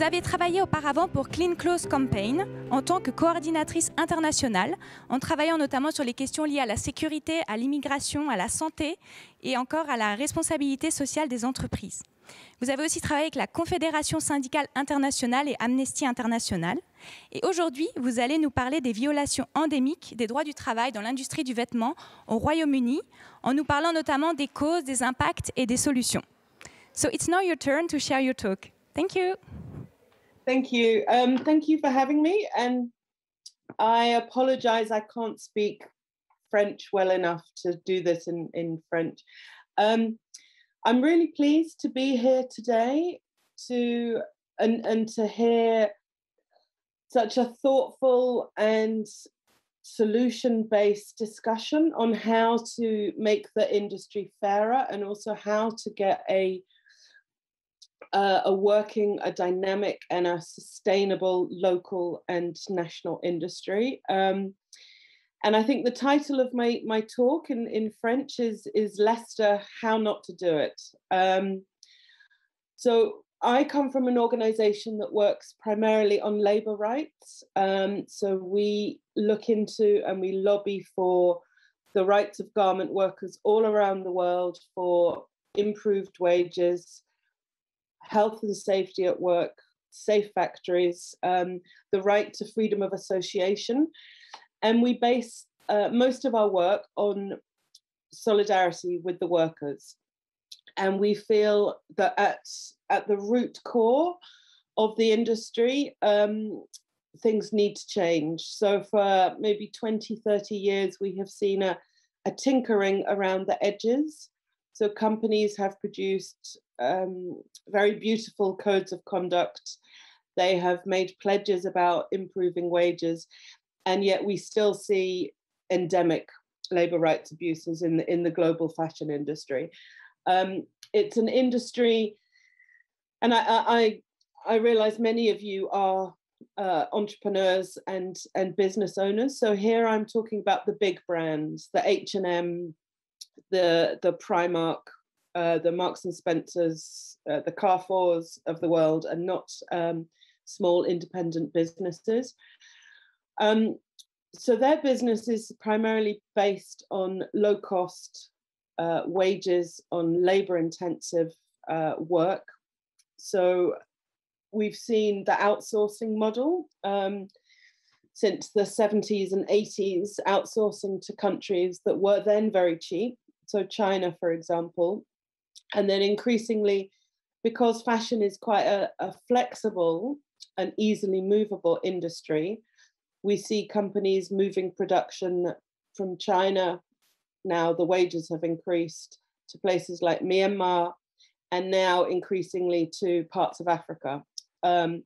avez travaillé auparavant pour Clean Clothes Campaign en tant que coordinatrice internationale, en travaillant notamment sur les questions liées à la sécurité, à l'immigration, à la santé et encore à la responsabilité sociale des entreprises. Vous avez aussi travaillé avec la Confédération syndicale internationale et Amnesty International. Et aujourd'hui, vous allez nous parler des violations endémiques des droits du travail dans l'industrie du vêtement au Royaume-Uni, en nous parlant notamment des causes, des impacts et des solutions. So it's now your turn to share your talk. Thank you. Thank you. Thank you for having me. And I apologize, I can't speak French well enough to do this in French. I'm really pleased to be here today and to hear such a thoughtful and solution-based discussion on how to make the industry fairer and also how to get a working, a dynamic and a sustainable local and national industry. And I think the title of my talk in French is Leicester, How Not to Do It. So I come from an organization that works primarily on labor rights. So we look into and we lobby for the rights of garment workers all around the world for improved wages, health and safety at work, safe factories, the right to freedom of association. And we base most of our work on solidarity with the workers. And we feel that at the root core of the industry, things need to change. So for maybe 20, 30 years, we have seen a tinkering around the edges. So companies have produced very beautiful codes of conduct. They have made pledges about improving wages. And yet we still see endemic labor rights abuses in the global fashion industry. It's an industry, and I realize many of you are entrepreneurs and business owners. So here I'm talking about the big brands, the H&M, the Primark, the Marks and Spencers, the Carrefours of the world, and not small independent businesses. So their business is primarily based on low cost wages, on labor intensive work. So we've seen the outsourcing model since the 70s and 80s, outsourcing to countries that were then very cheap. So China, for example, and then increasingly, because fashion is quite a flexible and easily movable industry, we see companies moving production from China. Now the wages have increased to places like Myanmar and now increasingly to parts of Africa. And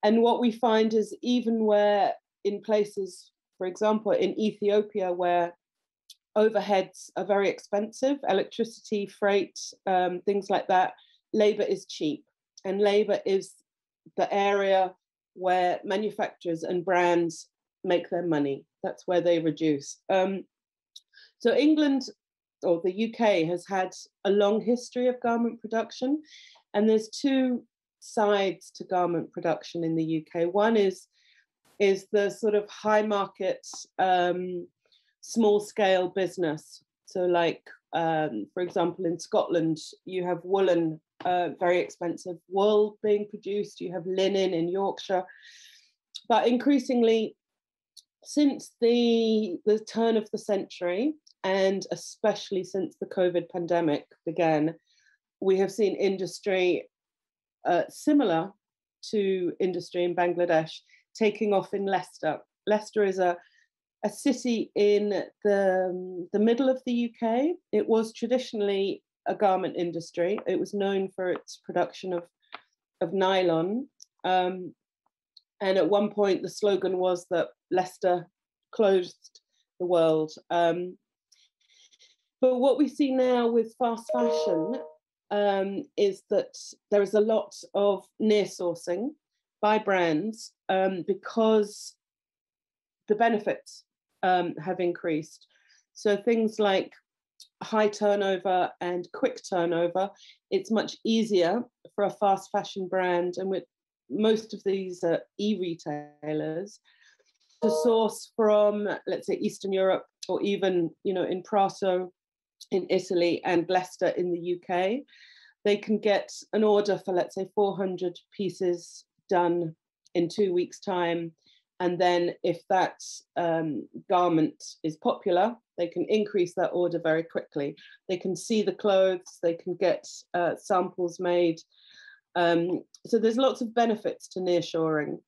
what we find is even where in places, for example, in Ethiopia, where overheads are very expensive, electricity, freight, things like that, labor is cheap. And labor is the area where manufacturers and brands make their money. That's where they reduce. So England, or the UK, has had a long history of garment production. And there's two sides to garment production in the UK. One is the sort of high market, small scale business. So like, for example, in Scotland, you have woolen, very expensive wool being produced. You have linen in Yorkshire. But increasingly, since the turn of the century, and especially since the COVID pandemic began, we have seen industry similar to industry in Bangladesh taking off in Leicester. Leicester is a city in the middle of the UK. It was traditionally a garment industry. It was known for its production of nylon. And at one point, the slogan was that Leicester closed the world. But what we see now with fast fashion is that there is a lot of near sourcing by brands because the benefits have increased. So things like high turnover and quick turnover, it's much easier for a fast fashion brand, and most of these e-retailers to source from, let's say, Eastern Europe, or even, in Prato in Italy and Leicester in the UK. They can get an order for, let's say, 400 pieces done in 2 weeks' time. And then if that garment is popular, they can increase that order very quickly. They can see the clothes, they can get samples made. So there's lots of benefits to nearshoring.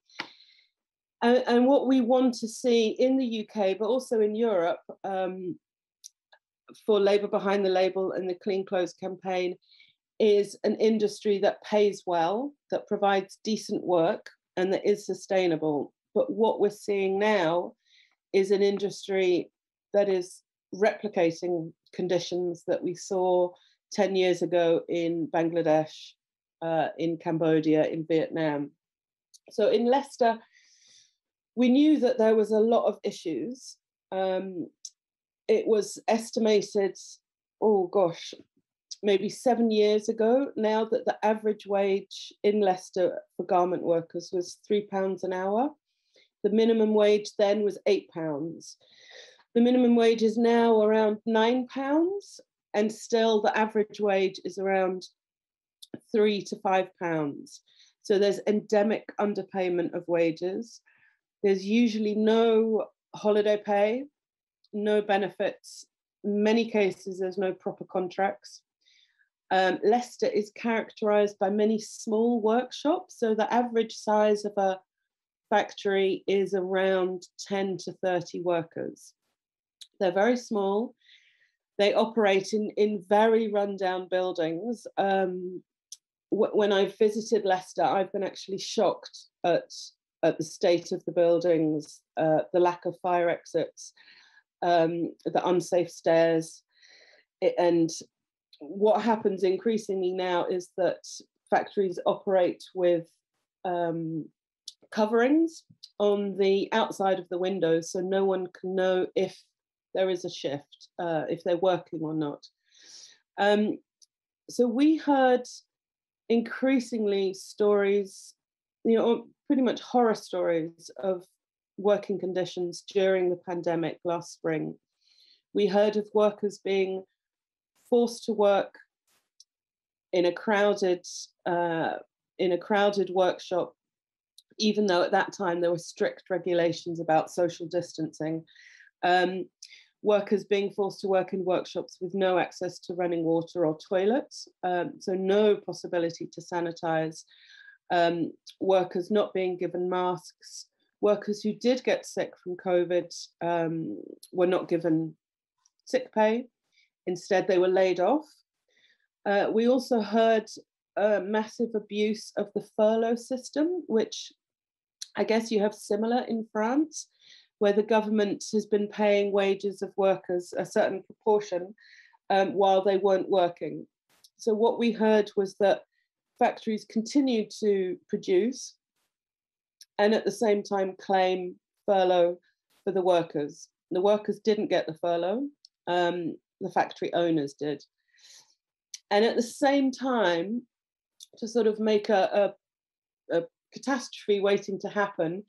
And what we want to see in the UK, but also in Europe, for Labour Behind the Label and the Clean Clothes campaign, is an industry that pays well, that provides decent work, and that is sustainable. But what we're seeing now is an industry that is replicating conditions that we saw 10 years ago in Bangladesh, in Cambodia, in Vietnam. So in Leicester, we knew that there was a lot of issues. It was estimated, maybe 7 years ago now, that the average wage in Leicester for garment workers was £3 an hour. The minimum wage then was £8. The minimum wage is now around £9, and still the average wage is around £3 to £5. So there's endemic underpayment of wages. There's usually no holiday pay, no benefits. In many cases, there's no proper contracts. Leicester is characterised by many small workshops. So the average size of a factory is around 10 to 30 workers. They're very small. They operate in very rundown buildings. When I visited Leicester, I've been actually shocked at the state of the buildings, the lack of fire exits, the unsafe stairs. And what happens increasingly now is that factories operate with coverings on the outside of the windows, so no one can know if there is a shift, if they're working or not. So we heard increasingly stories, pretty much horror stories of working conditions during the pandemic last spring. We heard of workers being forced to work in a crowded workshop, even though at that time there were strict regulations about social distancing. Workers being forced to work in workshops with no access to running water or toilets, so no possibility to sanitize. Workers not being given masks. Workers who did get sick from COVID were not given sick pay. Instead, they were laid off. We also heard massive abuse of the furlough system, which I guess you have similar in France, where the government has been paying wages of workers a certain proportion while they weren't working. So what we heard was that factories continued to produce and at the same time claim furlough for the workers. The workers didn't get the furlough, the factory owners did. And at the same time, to sort of make a catastrophe waiting to happen,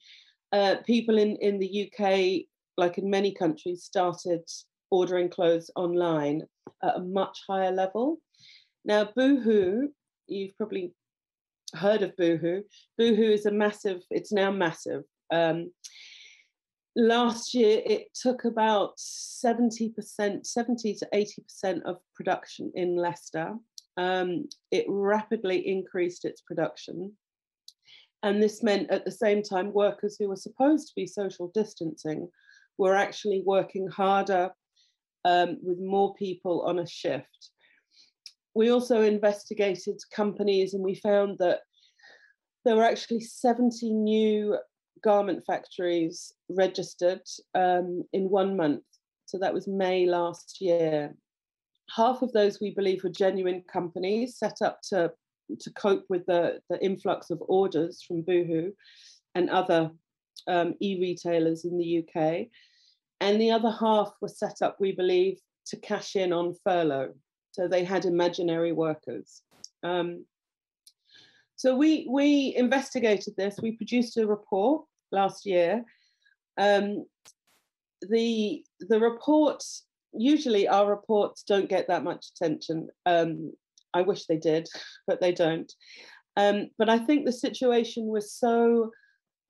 people in the UK, like in many countries, started ordering clothes online at a much higher level. Now, Boohoo, you've probably heard of Boohoo. Boohoo is it's now massive. Last year, it took about 70 to 80% of production in Leicester. It rapidly increased its production. And this meant at the same time, workers who were supposed to be social distancing were actually working harder with more people on a shift. We also investigated companies and we found that there were actually 70 new garment factories registered in 1 month. So that was May last year. Half of those we believe were genuine companies set up to cope with the influx of orders from Boohoo and other e-retailers in the UK. And the other half were set up, we believe, to cash in on furlough. So they had imaginary workers. So we investigated this. We produced a report last year. The report, usually our reports don't get that much attention. I wish they did, but they don't. But I think the situation was so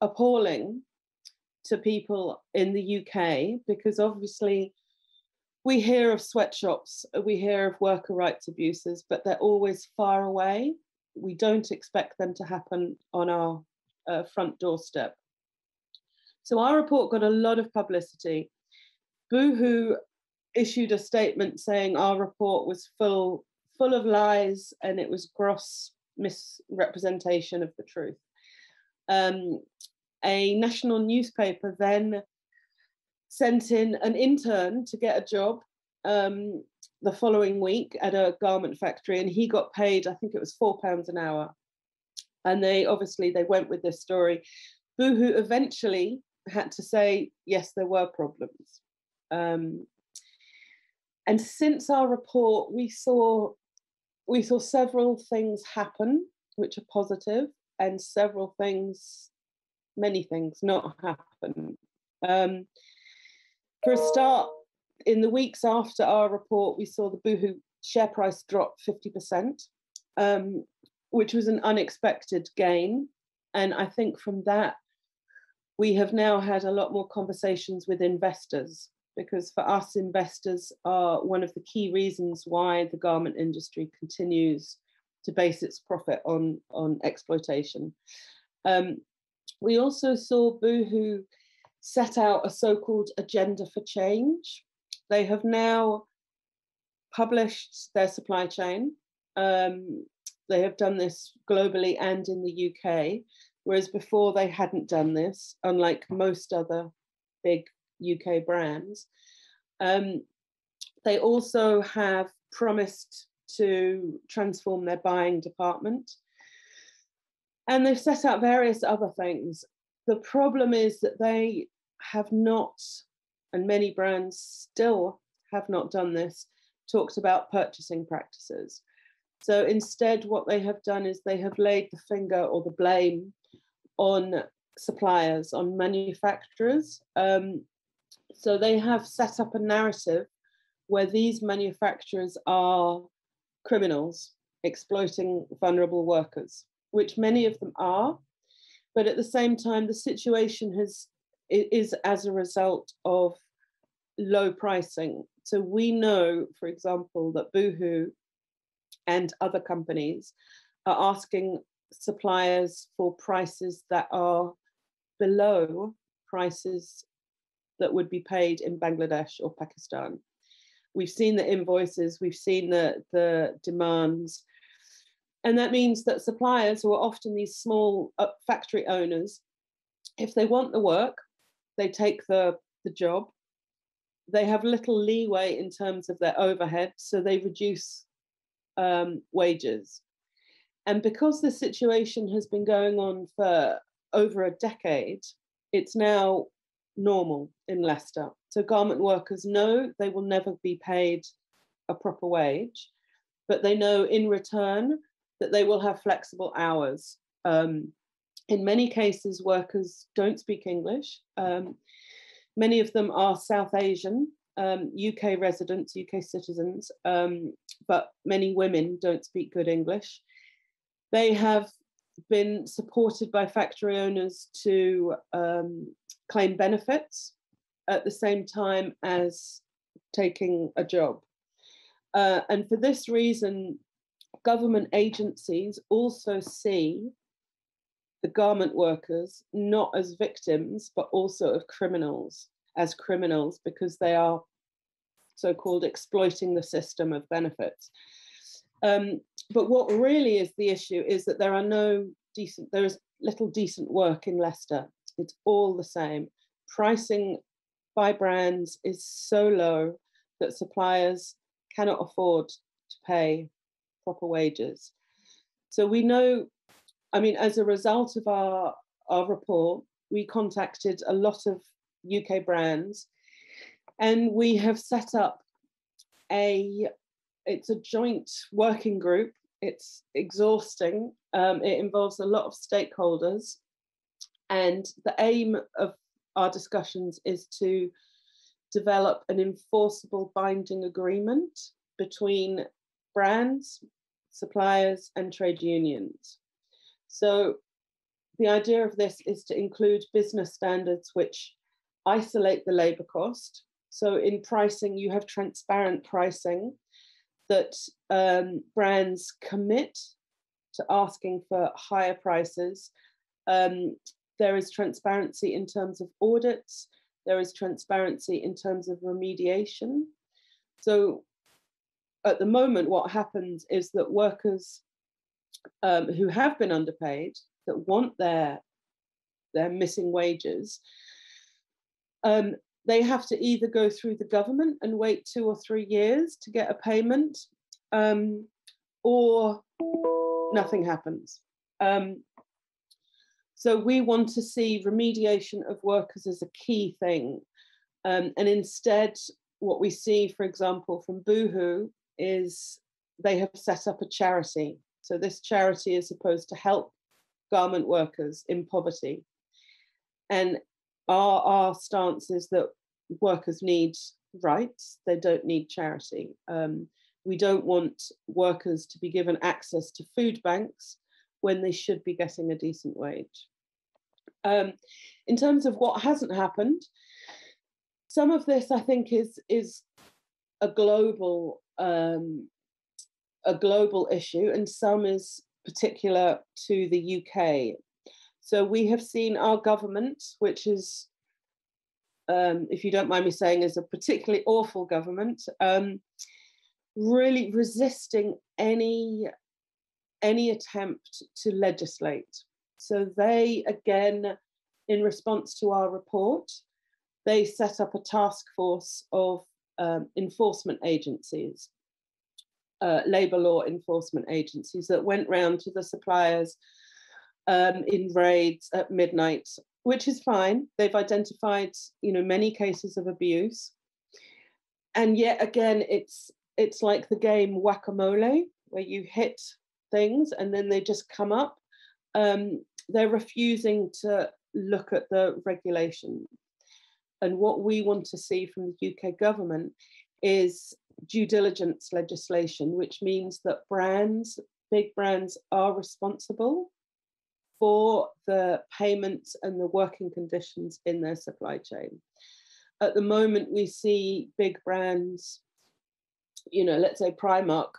appalling to people in the UK, because obviously we hear of sweatshops, we hear of worker rights abuses, but they're always far away. We don't expect them to happen on our front doorstep. So our report got a lot of publicity. Boohoo issued a statement saying our report was full of lies and it was gross misrepresentation of the truth. A national newspaper then sent in an intern to get a job the following week at a garment factory, and he got paid, I think it was £4 an hour. And they went with this story. Boohoo eventually had to say, yes, there were problems. And since our report, we saw several things happen which are positive, and many things not happen. For a start, in the weeks after our report, we saw the Boohoo share price drop 50%, which was an unexpected gain. And I think from that, we have now had a lot more conversations with investors, because for us, investors are one of the key reasons why the garment industry continues to base its profit on exploitation. We also saw Boohoo set out a so-called agenda for change. They have now published their supply chain. They have done this globally and in the UK, whereas before they hadn't done this, unlike most other big UK brands. They also have promised to transform their buying department. And they've set out various other things. The problem is that they have not, and many brands still have not done this, talked about purchasing practices. So instead, what they have done is they have laid the finger or the blame on suppliers, on manufacturers. So they have set up a narrative where these manufacturers are criminals exploiting vulnerable workers, which many of them are. But at the same time, the situation is as a result of low pricing. So we know, for example, that Boohoo and other companies are asking suppliers for prices that are below prices that would be paid in Bangladesh or Pakistan. We've seen the invoices, we've seen the demands. And that means that suppliers, who are often these small factory owners, if they want the work, they take the job. They have little leeway in terms of their overhead, so they reduce wages. And because the situation has been going on for over a decade, it's now normal in Leicester. So garment workers know they will never be paid a proper wage, but they know in return that they will have flexible hours. In many cases, workers don't speak English. Many of them are South Asian, UK residents, UK citizens, but many women don't speak good English. They have been supported by factory owners to claim benefits at the same time as taking a job. And for this reason, government agencies also see the garment workers not as victims, but also as criminals, because they are so-called exploiting the system of benefits. But what really is the issue is that there is little decent work in Leicester. It's all the same. Pricing by brands is so low that suppliers cannot afford to pay proper wages. So we know, as a result of our report, we contacted a lot of UK brands, and we have set up it's a joint working group It's exhausting. It involves a lot of stakeholders. And the aim of our discussions is to develop an enforceable binding agreement between brands, suppliers, and trade unions. So the idea of this is to include business standards which isolate the labour cost. So in pricing, you have transparent pricing that brands commit to asking for higher prices. There is transparency in terms of audits. There is transparency in terms of remediation. So at the moment, what happens is that workers who have been underpaid, that want their missing wages, they have to either go through the government and wait 2 or 3 years to get a payment, or nothing happens. So we want to see remediation of workers as a key thing. And instead, what we see, for example, from Boohoo is they have set up a charity. So this charity is supposed to help garment workers in poverty. And our stance is that workers need rights, they don't need charity. We don't want workers to be given access to food banks when they should be getting a decent wage. In terms of what hasn't happened, some of this I think is a global issue, and some is particular to the UK. So we have seen our government, which is, if you don't mind me saying, is a particularly awful government, really resisting any attempt to legislate. So they, again, in response to our report, they set up a task force of enforcement agencies, labour law enforcement agencies that went round to the suppliers in raids at midnight, which is fine. They've identified, many cases of abuse. And yet again, it's like the game whack-a-mole, where you hit things and then they just come up. They're refusing to look at the regulation. And what we want to see from the UK government is due diligence legislation, which means that big brands are responsible for the payments and the working conditions in their supply chain. At the moment, we see big brands, let's say Primark,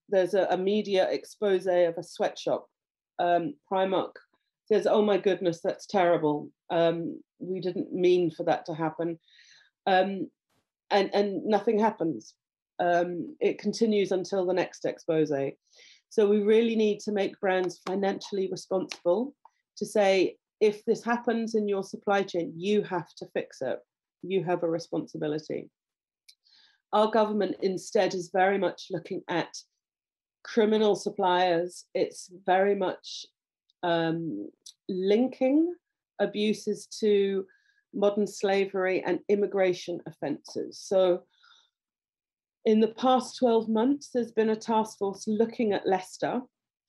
there's a media expose of a sweatshop. Primark says, oh my goodness, that's terrible. We didn't mean for that to happen. And nothing happens. It continues until the next expose. So we really need to make brands financially responsible to say, if this happens in your supply chain, you have to fix it. You have a responsibility. Our government instead is very much looking at criminal suppliers. It's very much linking abuses to modern slavery and immigration offences. So in the past 12 months, there's been a task force looking at Leicester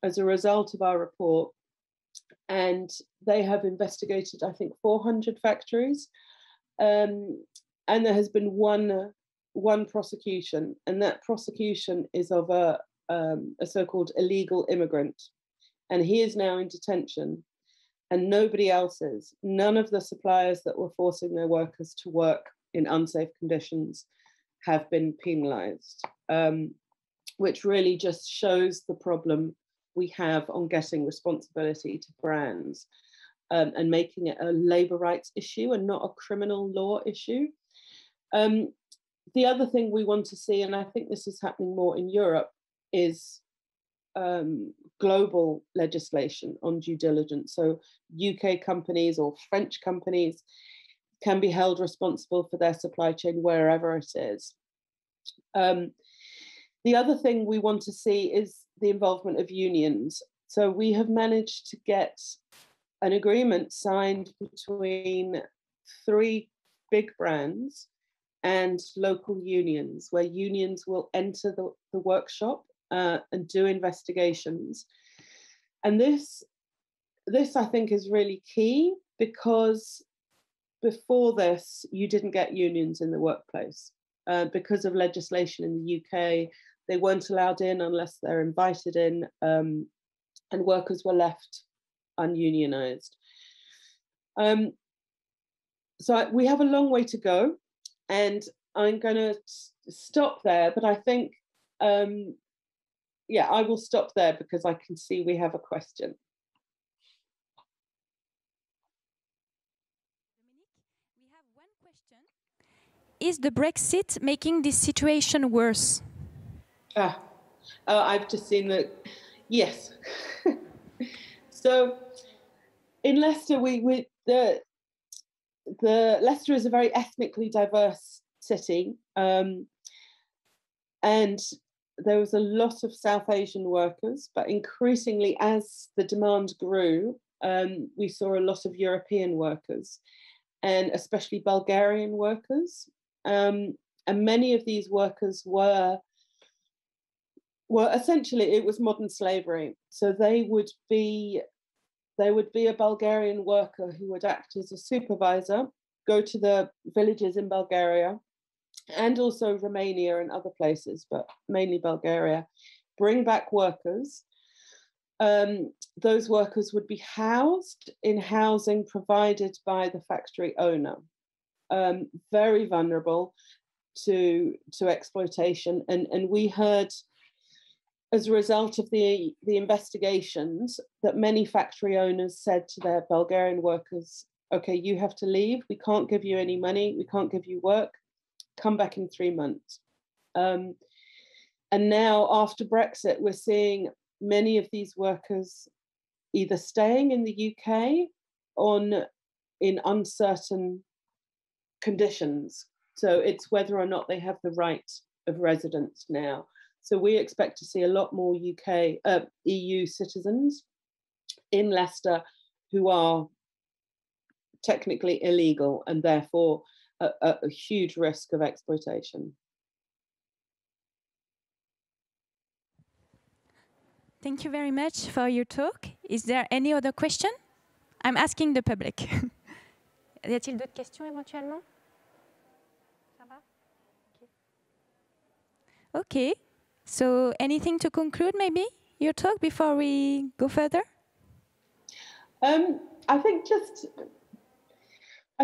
as a result of our report. And they have investigated, I think, 400 factories. And there has been one prosecution, and that prosecution is of a so-called illegal immigrant. And he is now in detention, and nobody else is. None of the suppliers that were forcing their workers to work in unsafe conditions have been penalised, which really just shows the problem we have on getting responsibility to brands and making it a labour rights issue and not a criminal law issue. The other thing we want to see, and I think this is happening more in Europe, is global legislation on due diligence. So UK companies or French companies can be held responsible for their supply chain wherever it is. The other thing we want to see is the involvement of unions. So we have managed to get an agreement signed between 3 big brands and local unions, where unions will enter the workshop and do investigations. And this I think is really key, because before this, you didn't get unions in the workplace. Because of legislation in the UK, they weren't allowed in unless they're invited in, and workers were left ununionized. So we have a long way to go, and I'm going to stop there. But I think, yeah, I will stop there because I can see we have a question. Dominique, we have one question. Is the Brexit making this situation worse? I've just seen that. Yes. So in Leicester, the Leicester is a very ethnically diverse city, and there was a lot of South Asian workers, but increasingly, as the demand grew, we saw a lot of European workers, and especially Bulgarian workers. And many of these workers were essentially, it was modern slavery. So they would be a Bulgarian worker who would act as a supervisor, go to the villages in Bulgaria and also Romania and other places, but mainly Bulgaria, bring back workers. Those workers would be housed in housing provided by the factory owner, very vulnerable to exploitation. And we heard, as a result of the investigations, that many factory owners said to their Bulgarian workers, okay, you have to leave. We can't give you any money. We can't give you work. Come back in 3 months. And now, after Brexit, we're seeing many of these workers either staying in the UK in uncertain conditions. So it's whether or not they have the right of residence now. So we expect to see a lot more EU citizens in Leicester who are technically illegal and therefore a huge risk of exploitation. Thank you very much for your talk. Is there any other question? I'm asking the public. Y a-t-il d'autres questions éventuellement? Ça va? Okay. So anything to conclude maybe your talk before we go further? I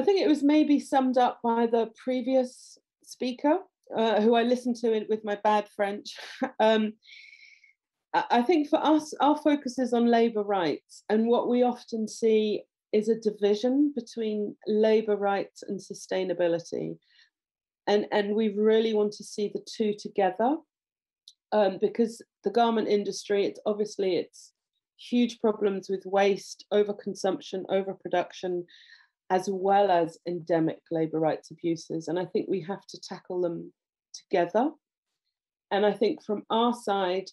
think it was maybe summed up by the previous speaker, who I listened to with my bad French. I think for us, our focus is on labour rights, and what we often see is a division between labour rights and sustainability. And we really want to see the two together, because the garment industry, it's huge problems with waste, overconsumption, overproduction, as well as endemic labour rights abuses. And I think we have to tackle them together. And I think from our side,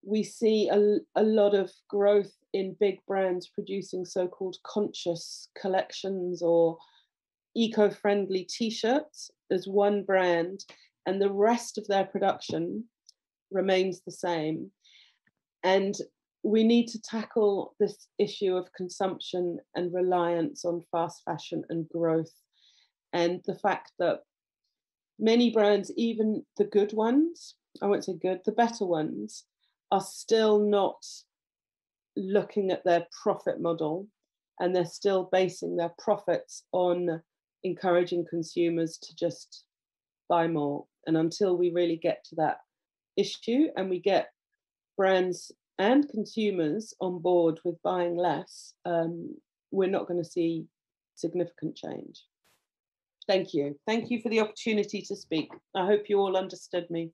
we see a lot of growth in big brands producing so-called conscious collections or eco-friendly T-shirts as one brand, and the rest of their production remains the same. And we need to tackle this issue of consumption and reliance on fast fashion and growth, and the fact that many brands, even the good ones, I won't say good, the better ones, are still not looking at their profit model, and they're still basing their profits on encouraging consumers to just buy more. And until we really get to that issue and we get brands and consumers on board with buying less, we're not going to see significant change. Thank you. Thank you for the opportunity to speak. I hope you all understood me.